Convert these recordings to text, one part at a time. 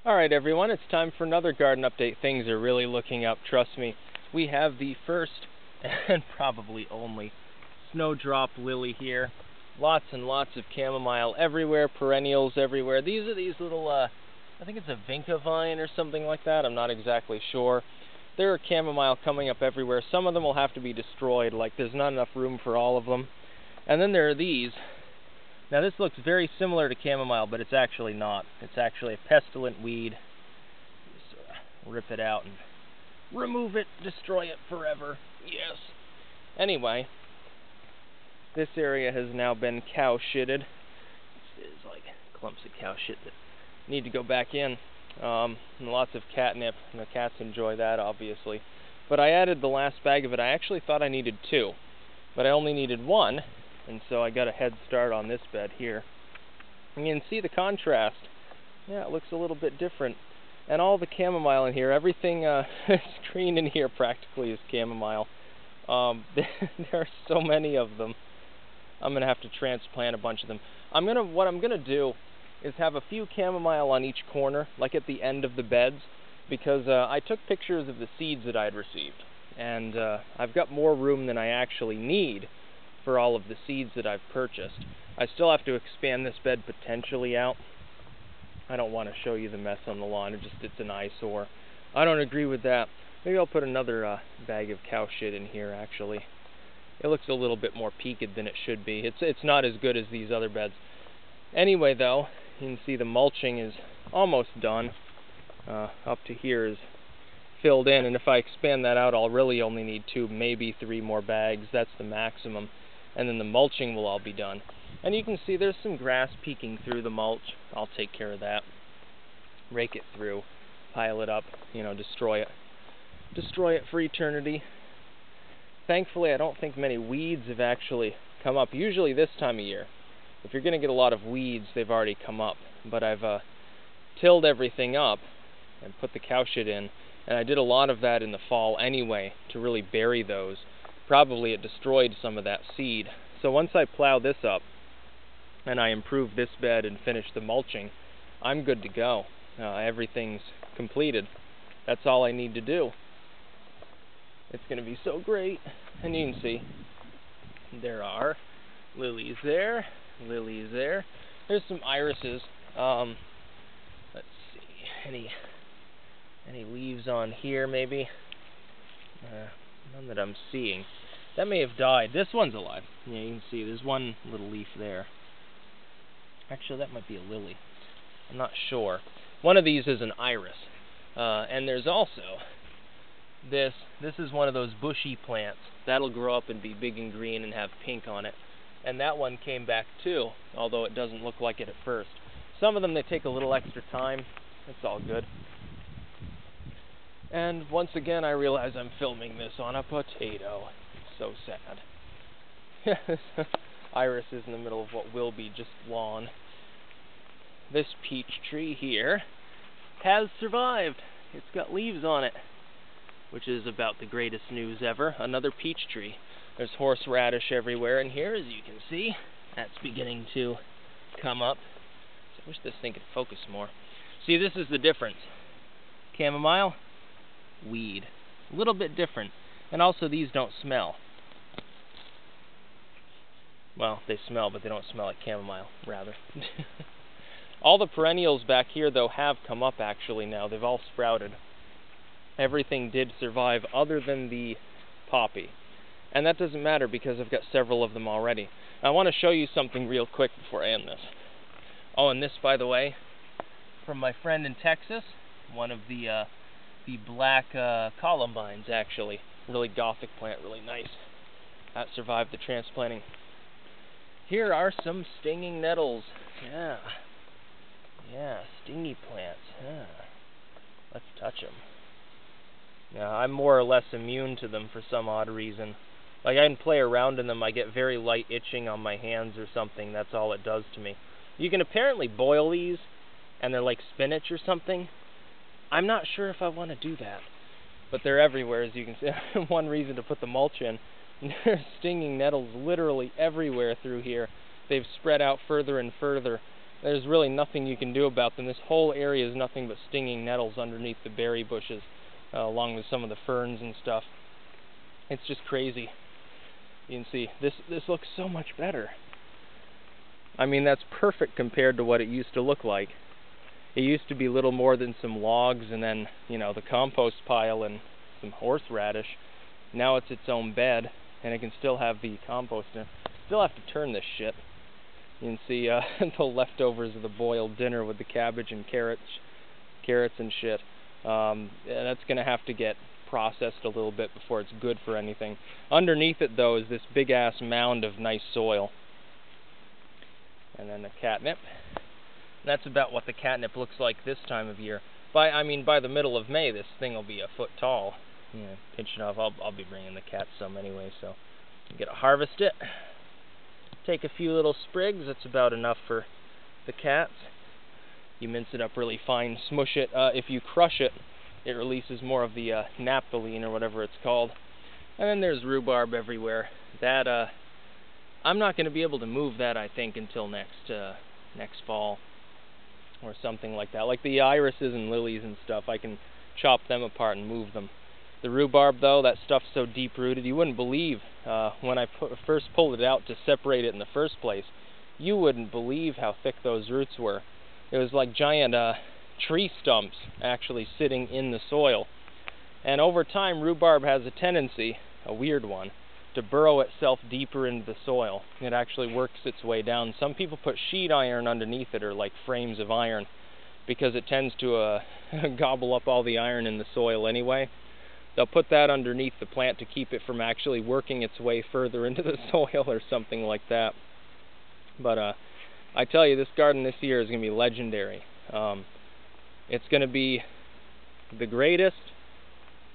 Alright everyone, it's time for another garden update. Things are really looking up, trust me. We have the first, and probably only, snowdrop lily here. Lots and lots of chamomile everywhere, perennials everywhere. These are these little, I think it's a vinca vine or something like that, I'm not exactly sure. There are chamomile coming up everywhere. Some of them will have to be destroyed, like there's not enough room for all of them. And then there are these. Now this looks very similar to chamomile, but it's actually not. It's actually a pestilent weed. Just rip it out and remove it, destroy it forever. Yes. Anyway, this area has now been cow shitted. There's like clumps of cow shit that need to go back in. And lots of catnip, and the cats enjoy that obviously. But I added the last bag of it. I actually thought I needed 2, but I only needed 1. And so I got a head start on this bed here. And you can see the contrast. Yeah, it looks a little bit different. And all the chamomile in here, everything green in here practically is chamomile. There are so many of them. I'm gonna have to transplant a bunch of them. What I'm gonna do is have a few chamomile on each corner, like at the end of the beds, because I took pictures of the seeds that I'd received, and I've got more room than I actually need for all of the seeds that I've purchased. I still have to expand this bed potentially out. I don't want to show you the mess on the lawn. It's an eyesore. I don't agree with that. Maybe I'll put another bag of cow shit in here actually. It looks a little bit more peaked than it should be. It's not as good as these other beds. Anyway though, you can see the mulching is almost done. Up to here is filled in, and if I expand that out I'll really only need 2, maybe 3 more bags. That's the maximum. And then the mulching will all be done. And you can see there's some grass peeking through the mulch. I'll take care of that. Rake it through, pile it up, destroy it. Destroy it for eternity. Thankfully, I don't think many weeds have actually come up. Usually this time of year, if you're going to get a lot of weeds, they've already come up. But I've tilled everything up and put the cow shit in. And I did a lot of that in the fall anyway to really bury those. Probably it destroyed some of that seed. So once I plow this up and I improve this bed and finish the mulching, I'm good to go. Everything's completed. That's all I need to do. It's going to be so great. And you can see there are lilies there, lilies there. There's some irises. Let's see, any leaves on here maybe? None that I'm seeing. That may have died. This one's alive. Yeah, you can see there's one little leaf there. Actually, that might be a lily. I'm not sure. One of these is an iris. And there's also this. This is one of those bushy plants. That'll grow up and be big and green and have pink on it. And that one came back too, although it doesn't look like it at first. Some of them, they take a little extra time. It's all good. And once again, I realize I'm filming this on a potato. It's so sad. Iris is in the middle of what will be just lawn. This peach tree here has survived. It's got leaves on it, which is about the greatest news ever. Another peach tree. There's horseradish everywhere in here, as you can see. That's beginning to come up. I wish this thing could focus more. See, this is the difference. Chamomile, weed. A little bit different. And also these don't smell. Well, they smell, but they don't smell like chamomile, rather. All the perennials back here, though, have come up actually now. They've all sprouted. Everything did survive other than the poppy. And that doesn't matter because I've got several of them already. I want to show you something real quick before I end this. Oh, and this, by the way, from my friend in Texas, one of the black columbines, actually. Really gothic plant, really nice. That survived the transplanting. Here are some stinging nettles. Yeah, stingy plants. Yeah. Let's touch them. Yeah, I'm more or less immune to them for some odd reason. Like, I can play around in them, I get very light itching on my hands or something. That's all it does to me. You can apparently boil these, and they're like spinach or something. I'm not sure if I want to do that. But they're everywhere, as you can see. One reason to put the mulch in. There's stinging nettles literally everywhere through here. They've spread out further and further. there's really nothing you can do about them. This whole area is nothing but stinging nettles underneath the berry bushes, along with some of the ferns and stuff. It's just crazy. You can see, this looks so much better. I mean, that's perfect compared to what it used to look like. It used to be little more than some logs and then, you know, the compost pile and some horseradish. Now it's its own bed, and it can still have the compost in it. Still have to turn this shit. You can see the leftovers of the boiled dinner with the cabbage and carrots and shit. And that's going to have to get processed a little bit before it's good for anything. Underneath it, though, is this big-ass mound of nice soil. And then the catnip. That's about what the catnip looks like this time of year. By the middle of May, this thing will be a foot tall. Yeah, pinching off. I'll be bringing the cats some anyway, so I'm gonna harvest it. Take a few little sprigs. That's about enough for the cats. You mince it up really fine, smush it. If you crush it, it releases more of the naphthalene or whatever it's called. And then there's rhubarb everywhere. That I'm not going to be able to move that, I think, until next fall or something like that. Like the irises and lilies and stuff, I can chop them apart and move them. The rhubarb, though, that stuff's so deep-rooted, you wouldn't believe, when I first pulled it out to separate it in the first place, you wouldn't believe how thick those roots were. It was like giant tree stumps actually sitting in the soil. And over time, rhubarb has a tendency, a weird one, to burrow itself deeper into the soil. It actually works its way down. Some people put sheet iron underneath it, or like frames of iron, because it tends to gobble up all the iron in the soil anyway. They'll put that underneath the plant to keep it from actually working its way further into the soil or something like that. But I tell you, this garden this year is going to be legendary. It's going to be the greatest,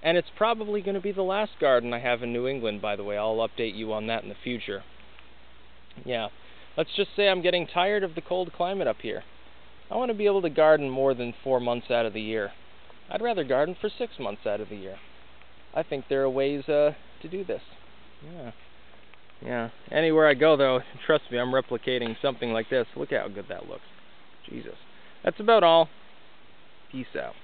and it's probably going to be the last garden I have in New England, by the way. I'll update you on that in the future. Yeah, let's just say I'm getting tired of the cold climate up here. I want to be able to garden more than 4 months out of the year. I'd rather garden for 6 months out of the year. I think there are ways to do this. Yeah. Anywhere I go, though, trust me, I'm replicating something like this. Look how good that looks. Jesus. That's about all. Peace out.